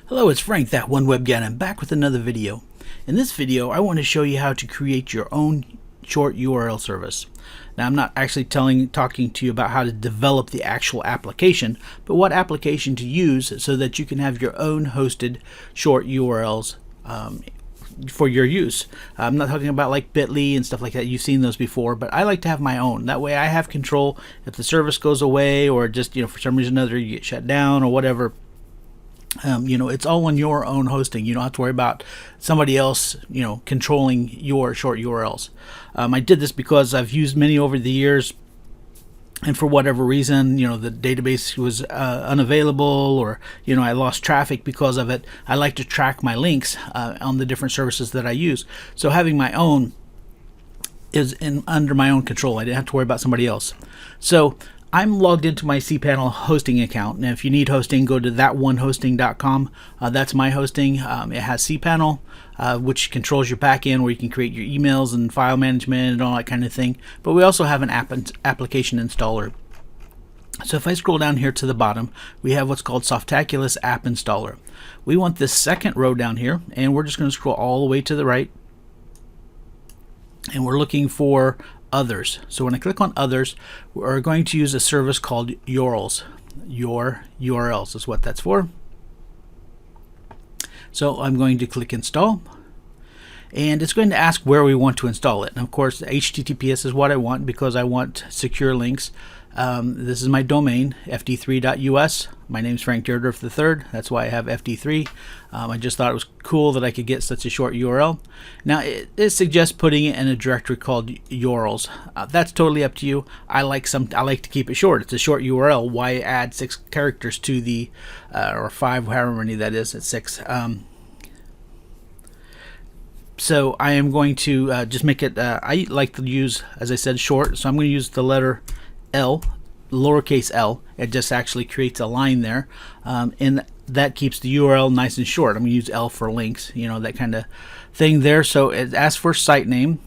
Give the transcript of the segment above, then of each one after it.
Hello, it's Frank, that one web guy, and I'm back with another video. In this video, I want to show you how to create your own short URL service. Now, I'm not actually talking to you about how to develop the actual application, but what application to use so that you can have your own hosted short URLs for your use. I'm not talking about like Bitly and stuff like that. You've seen those before, but I like to have my own. That way I have control if the service goes away or just, for some reason or another you get shut down or whatever. It's all on your own hosting. You don't have to worry about somebody else, controlling your short URLs. I did this because I've used many over the years, and for whatever reason, the database was unavailable, or I lost traffic because of it. I like to track my links on the different services that I use. So having my own is under my own control. I didn't have to worry about somebody else. So I'm logged into my cPanel hosting account, and if you need hosting, go to thatonehosting.com. That's my hosting. It has cPanel, which controls your backend, where you can create your emails and file management and all that kind of thing. But we also have an application installer. So if I scroll down here to the bottom, we have what's called Softaculous App Installer. We want this second row down here, and we're just going to scroll all the way to the right, and we're looking for Others. So when I click on Others, we're going to use a service called URLs. Your URLs is what that's for. So I'm going to click Install, and it's going to ask where we want to install it. And of course, HTTPS is what I want because I want secure links. This is my domain, fd3.us. My name's Frank Dierdorf III. That's why I have FD3. I just thought it was cool that I could get such a short URL. Now, it suggests putting it in a directory called URLs. That's totally up to you. I like to keep it short. It's a short URL. Why add 6 characters to the or 5, however many that is? It's 6. So I am going to just make it. I like to use, as I said, short. So I'm going to use the letter L, lowercase l. It just actually creates a line there, and that keeps the URL nice and short. I'm going to use L for links, that kind of thing there. So it asks for site name.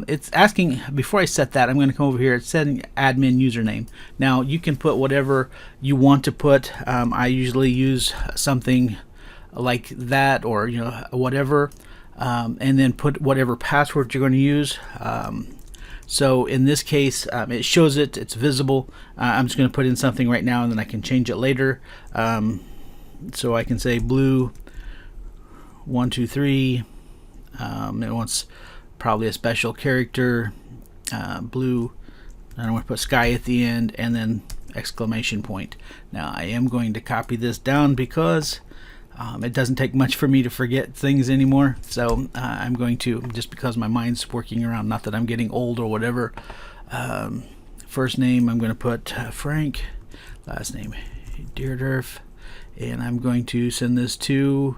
It's asking, before I set that, I'm going to come over here. It's setting admin username. Now you can put whatever you want to put. I usually use something like that, or whatever, and then put whatever password you're going to use. So in this case, it shows it's visible. I'm just going to put in something right now, and then I can change it later. So I can say blue 123. It wants probably a special character, blue. I don't want to put sky at the end, and then exclamation point. Now I am going to copy this down because it doesn't take much for me to forget things anymore. So I'm going to, just because my mind's working around, not that I'm getting old or whatever. First name, I'm going to put Frank. Last name, Dierdorf. And I'm going to send this to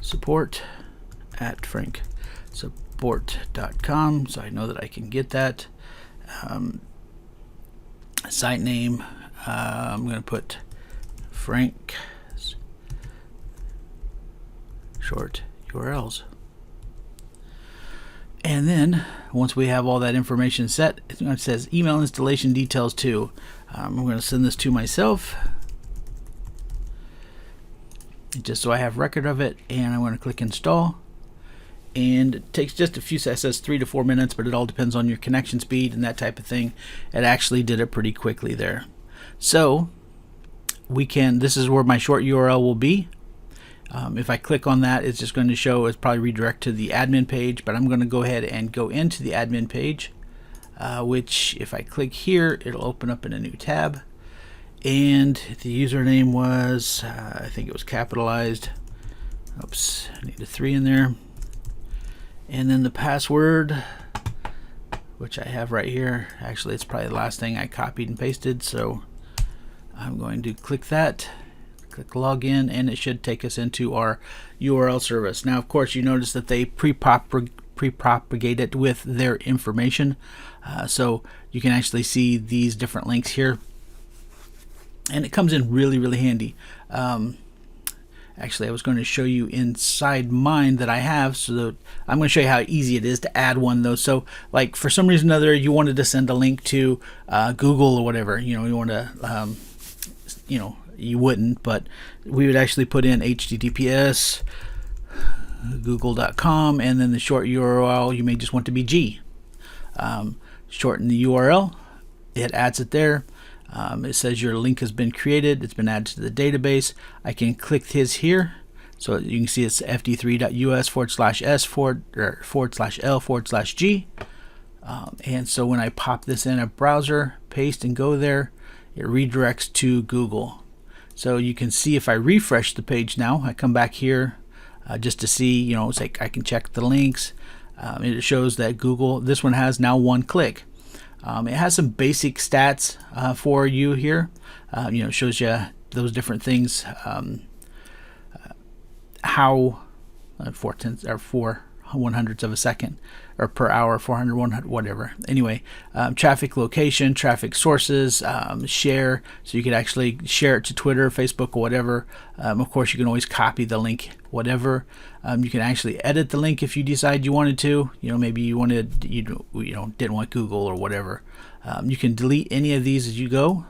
support@franksupport.com, so I know that I can get that. Site name, I'm going to put Frank's short URLs. And then once we have all that information set, it says email installation details too. I'm going to send this to myself just so I have record of it, and I'm going to click install. And it takes just a few seconds. It says 3 to 4 minutes, but it all depends on your connection speed and that type of thing. It actually did it pretty quickly there. So this is where my short URL will be. If I click on that, it's just going to show, it's probably redirect to the admin page, but I'm going to go ahead and go into the admin page, which if I click here, it'll open up in a new tab. And the username was, I think it was capitalized. Oops, I need a 3 in there. And then the password, which I have right here. Actually, it's probably the last thing I copied and pasted, so I'm going to click that, click login, and it should take us into our URL service. Now, of course, you notice that they pre-propagate it with their information, so you can actually see these different links here, and it comes in really, really handy. Actually, I was going to show you inside mine that I have, so that I'm going to show you how easy it is to add one though. So like for some reason or other you wanted to send a link to Google or whatever, you want to you wouldn't, but we would actually put in HTTPS google.com, and then the short URL you may just want to be G. Shorten the URL, it adds it there. It says your link has been created, it's been added to the database. I can click his here, so you can see it's fd3.us/s/L/G. And so when I pop this in a browser, paste and go there, it redirects to Google. So you can see if I refresh the page now, I come back here just to see, you know, it's like I can check the links. It shows that Google, this one has now 1 click. It has some basic stats for you here. You know, it shows you those different things, how 4/100ths of a second, or per hour, 400, 100, whatever. Anyway, traffic location, traffic sources, share, so you could actually share it to Twitter, Facebook, or whatever. Of course, you can always copy the link, whatever. You can actually edit the link if you decide you wanted to. You know, maybe you wanted, you know, didn't want Google or whatever. You can delete any of these as you go.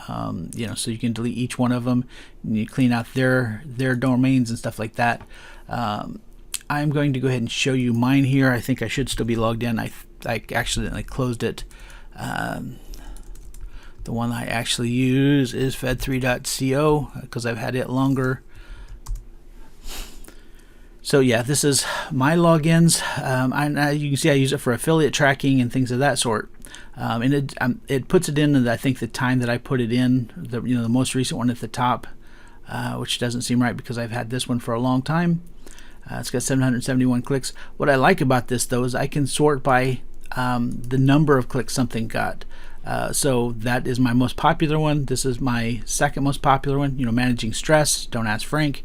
You know, so you can delete each one of them, and you clean out their domains and stuff like that. I'm going to go ahead and show you mine here. I think I should still be logged in. I accidentally closed it. The one I actually use is fed3.co because I've had it longer. So yeah, this is my logins. You can see I use it for affiliate tracking and things of that sort. And it puts it in, I think, the time that I put it in, the most recent one at the top, which doesn't seem right because I've had this one for a long time. It's got 771 clicks. What I like about this, though, is I can sort by the number of clicks something got. So that is my most popular one. This is my second most popular one. You know, managing stress. Don't ask Frank.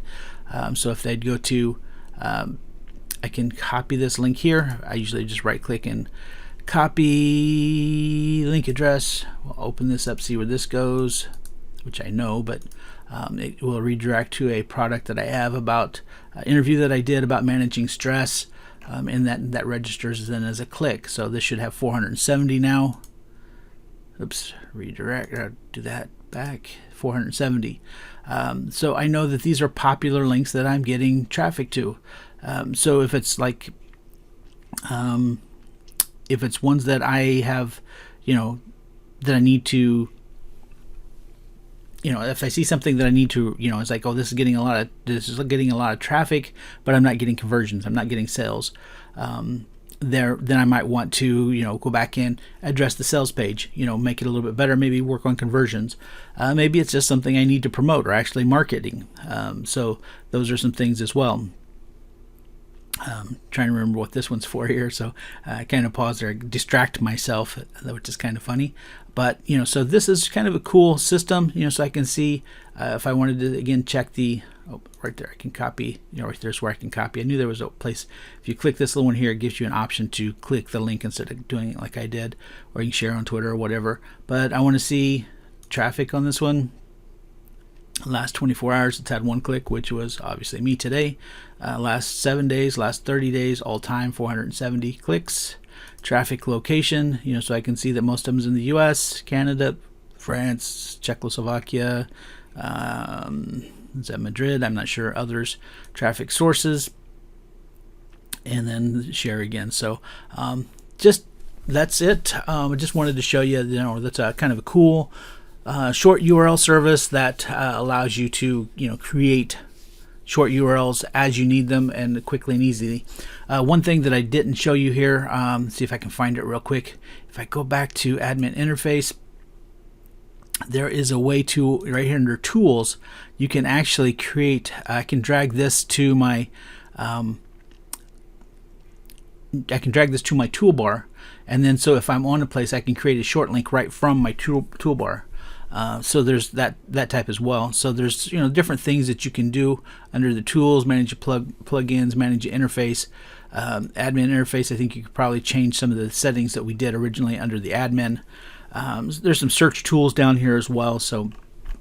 So if they'd go to, I can copy this link here. I usually just right-click and copy link address. We'll open this up, see where this goes, which I know, but it will redirect to a product that I have about interview that I did about managing stress, and that registers then as a click. So this should have 470 now. Oops, redirect, do that back, 470. So I know that these are popular links that I'm getting traffic to. So if it's like, if it's ones that I have, you know, that I need to, you know, if I see something that I need to, you know, it's like, oh, this is getting a lot of traffic, but I'm not getting conversions, I'm not getting sales. Then I might want to, you know, go back and address the sales page, you know, make it a little bit better, maybe work on conversions. Maybe it's just something I need to promote or actually marketing. So those are some things as well. Trying to remember what this one's for here, so I kind of pause there, distract myself, which is kind of funny. But you know, so this is kind of a cool system, you know, so I can see if I wanted to again check the, oh, right there, I can copy, you know, right there's where I can copy. I knew there was a place. If you click this little one here, it gives you an option to click the link instead of doing it like I did, or you can share on Twitter or whatever. But I want to see traffic on this one. Last 24 hours, it's had 1 click, which was obviously me today. Last 7 days, last 30 days, all time 470 clicks. Traffic location, you know, so I can see that most of them is in the US, Canada, France, Czechoslovakia, is that Madrid? I'm not sure. Others. Traffic sources, and then share again. So just that's it. I just wanted to show you, you know, that's a kind of a cool short URL service that allows you to, you know, create short URLs as you need them and quickly and easily. One thing that I didn't show you here, see if I can find it real quick. If I go back to admin interface, there is a way to, right here under tools, you can actually create, I can drag this to my toolbar, and then so if I'm on a place, I can create a short link right from my toolbar. So there's that type as well. So there's, you know, different things that you can do under the tools, manage your plugins, manage your interface, admin interface. I think you could probably change some of the settings that we did originally under the admin. There's some search tools down here as well. So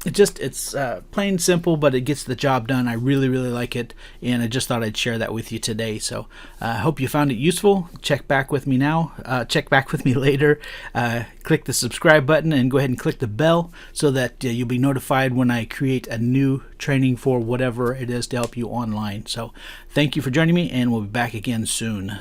It's plain simple, but it gets the job done. I really like it, and I just thought I'd share that with you today. So I hope you found it useful. Check back with me now. Check back with me later. Click the subscribe button and go ahead and click the bell so that you'll be notified when I create a new training for whatever it is to help you online. So thank you for joining me, and we'll be back again soon.